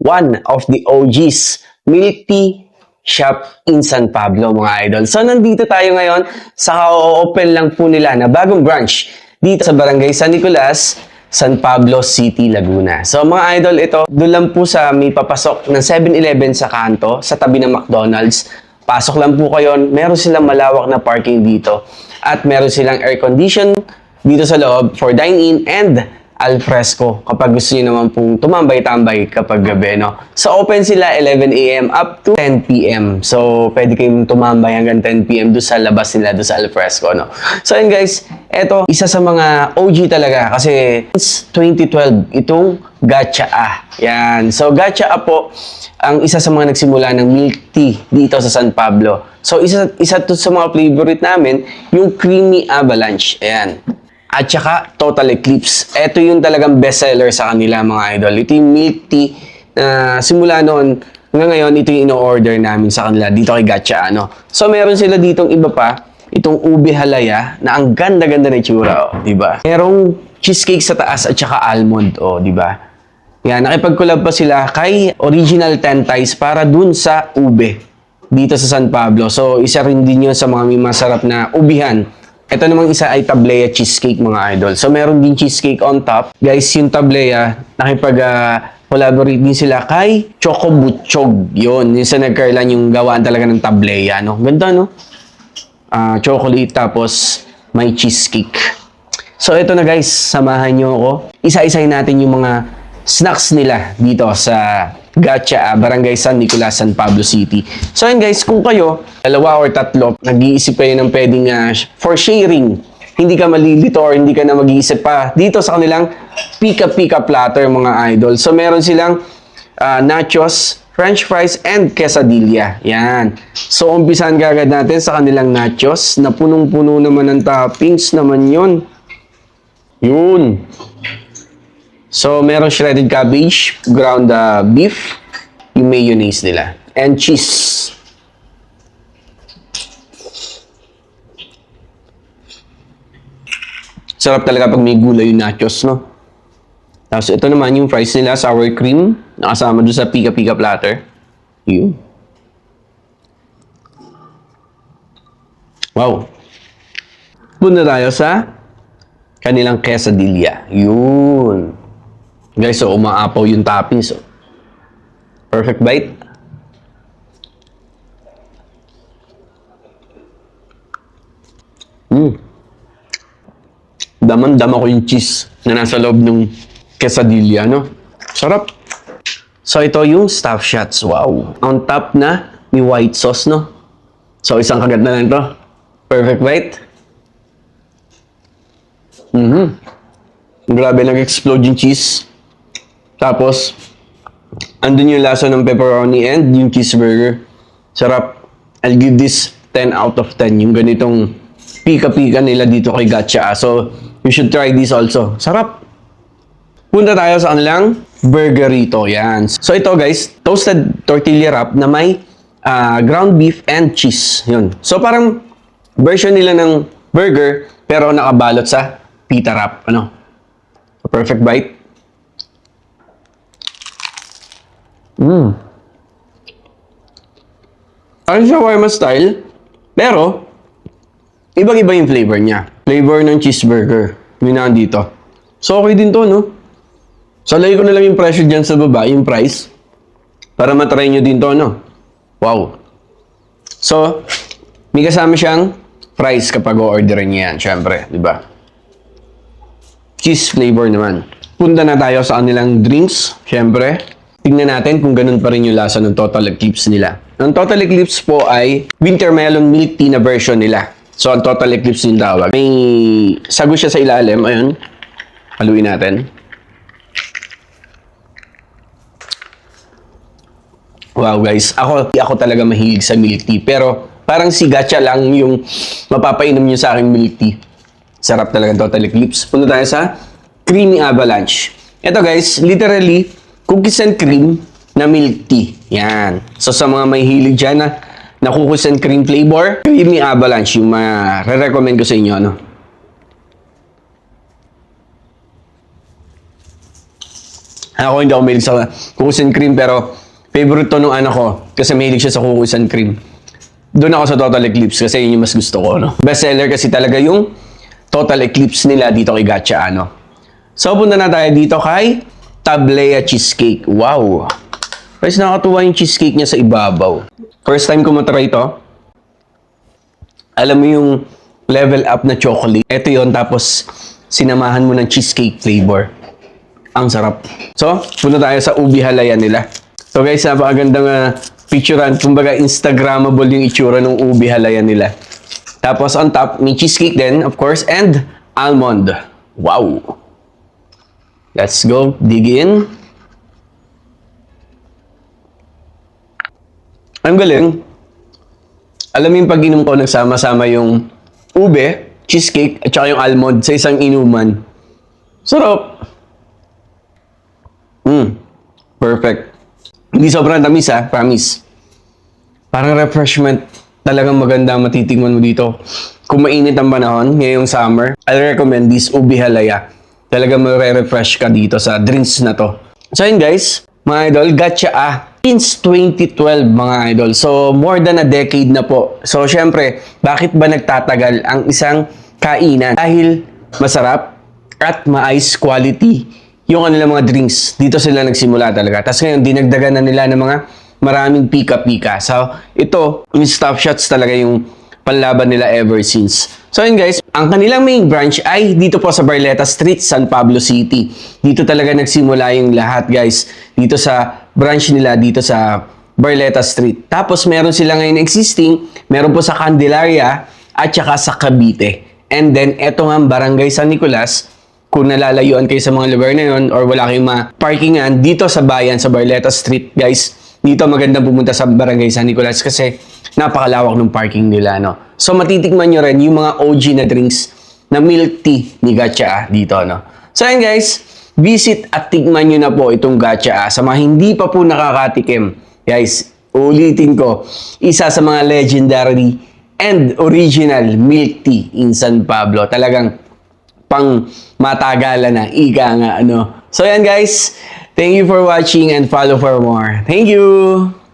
one of the OGs, milk tea shop in San Pablo, mga idol. So, nandito tayo ngayon sa open lang po nila na bagong branch dito sa Barangay San Nicolas, San Pablo City, Laguna. So, mga idol, ito, doon lang po sa may papasok ng 7-Eleven sa kanto, sa tabi ng McDonald's. Pasok lang po kayo, meron silang malawak na parking dito at meron silang air condition dito sa loob for dine-in and al fresco kapag gusto niyo naman pong tumambay-tambay kapag gabi, no? So, open sila 11 a.m. up to 10 p.m. So, pwede kayong tumambay hanggang 10 p.m. doon sa labas nila, doon sa al fresco, no? So, yun guys, eto, isa sa mga OG talaga kasi since 2012, itong Gacha. Yan. So, Gacha po, ang isa sa mga nagsimula ng milk tea dito sa San Pablo. So, isa to sa mga favorite namin, yung Creamy Avalanche. Ayan. At saka, Total Eclipse. Ito yung talagang bestseller sa kanila, mga idol. Ito yung milk tea na simula noon hanggang ngayon, ito yung ino-order namin sa kanila dito kay Gacha, ano. So, meron sila ditong iba pa, itong ube halaya na ang ganda-ganda na itsura, oh, di ba? Merong cheesecake sa taas at saka almond, oh, di ba? Yan, nakipag-collab pa sila kay Original Tentais para dun sa ube dito sa San Pablo. So, isa rin din yun sa mga may masarap na ubihan. Ito namang isa ay tablea cheesecake, mga idol. So, meron din cheesecake on top. Guys, yung tablea, nakipag-collaborate din sila kay Choco Butchog. Yun, yung sa nagkarlan yung gawaan talaga ng tablea, no? Ganda, no? Chocolate, tapos may cheesecake. So, ito na guys, samahan nyo ako. Isa-isahin natin yung mga snacks nila dito sa Gacha, Barangay San Nicolas, San Pablo City. So yun guys, kung kayo, dalawa or tatlo, nag-iisip kayo ng pwedeng for sharing, hindi ka malilito or hindi ka na mag-iisip pa dito sa kanilang pika-pika platter, mga idol. So meron silang nachos, french fries, and quesadilla. Yan. So umpisan kagad natin sa kanilang nachos na punong-puno naman ng toppings naman yun. Yun. So, meron shredded cabbage, ground beef, yung mayonnaise nila, and cheese. Sarap talaga pag may gulay yung nachos, no? Tapos, ito naman yung fries nila, sour cream, nakasama doon sa pika-pika platter. Yun. Wow. Punta tayo sa kanilang quesadilla. Yun. Guys, so umaapaw yung toppings. So. Perfect bite. Daman-dama ko yung cheese na nasa loob ng quesadilla, no? Sarap. So, ito yung stuffed shots. Wow. On top na may white sauce, no? So, isang kagat na lang to. Perfect bite. Grabe, nag-explode yung cheese. Tapos, andun yung lasa ng pepperoni and yung cheeseburger. Sarap. I'll give this 10 out of 10. Yung ganitong pika-pika nila dito kay Gacha. So, you should try this also. Sarap. Punta tayo sa kanilang burgerito. Yan. So, ito guys, toasted tortilla wrap na may ground beef and cheese. Yun. So, parang version nila ng burger pero nakabalot sa pita wrap. Ano? Perfect bite. Parang shawarma style, pero ibang-iba yung flavor niya. Flavor ng cheeseburger. Yun na dito. So, okay din to, no? So, lagay ko na lang yung presyo dyan sa baba, yung price. Para matry nyo din to, no? Wow. So, may kasama siyang price kapag o-orderin niya yan, syempre, di ba? Cheese flavor naman. Punta na tayo sa kanilang drinks, syempre. Tingnan natin kung ganun pa rin yung lasa ng Total Eclipse nila. Ang Total Eclipse po ay winter melon milk tea na version nila. So, ang Total Eclipse yung tawag. May sago siya sa ilalim. Ayun. Haluin natin. Wow, guys. Ako talaga mahilig sa milk tea. Pero, parang si Gacha lang yung mapapainom nyo sa aking milk tea. Sarap talaga Total Eclipse. Punta tayo sa Creamy Avalanche. Ito, guys, literally, cookies and cream na milk tea. Yan. So, sa mga may hilig dyan na cookies and cream flavor, Creamy Avalanche yung re-recommend ko sa inyo, no? Ako hindi ako mahilig sa cookies and cream, pero favorite to nung anak ko kasi mahilig siya sa cookies and cream. Doon ako sa Total Eclipse kasi yun yung mas gusto ko. No? Bestseller kasi talaga yung Total Eclipse nila dito kay Gacha. So, punta na tayo dito kay Tablea Cheesecake. Wow! Guys, nakatuwa yung cheesecake niya sa ibabaw. First time ko matry ito. Alam mo yung level up na chocolate. Ito yon tapos sinamahan mo ng cheesecake flavor. Ang sarap. So, punta tayo sa ubi halaya nila. So guys, napakagandang picturean. Kumbaga, Instagrammable yung itsura ng ubi halaya nila. Tapos on top, may cheesecake din, of course, and almond. Wow! Let's go, dig in. Ang galing. Alam mo yung pag-inom ko, nagsama-sama yung ube, cheesecake, at saka yung almond sa isang inuman. Sarap! Perfect. Hindi sobrang tamis promise. Parang refreshment. Talagang maganda matitingnan mo dito. Kung mainit ang panahon, ngayong summer, I'll recommend this ubi halaya. Talagang ma-refresh ka dito sa drinks na to. So yun guys, mga idol, Gacha since 2012 mga idol. So more than a decade na po. So syempre, bakit ba nagtatagal ang isang kainan? Dahil masarap at ma-ice quality yung kanilang mga drinks. Dito sila nagsimula talaga. Tapos ngayon, dinagdagan na nila ng mga maraming pika-pika. So, ito, yung Stop Shots talaga yung panlaban nila ever since. So, yun guys, ang kanilang main branch ay dito po sa Barleta Street, San Pablo City. Dito talaga nagsimula yung lahat guys. Dito sa branch nila, dito sa Barleta Street. Tapos, meron sila ngayon existing, meron po sa Candelaria at saka sa Cavite. And then, eto nga Barangay San Nicolas. Kung nalalayuan kayo sa mga lugar na yun or wala kayong ma-parkingan dito sa bayan, sa Barleta Street, guys, dito magandang pumunta sa Barangay San Nicolas kasi napakalawak ng parking nila, no? So, matitikman nyo rin yung mga OG na drinks na milk tea ni Gacha dito, no? So, yun guys, visit at tikman nyo na po itong Gacha sa mga hindi pa po nakakatikim. Guys, ulitin ko, isa sa mga legendary and original milk tea in San Pablo. Talagang pang matagalan na, ika nga, So yan guys, thank you for watching and follow for more. Thank you!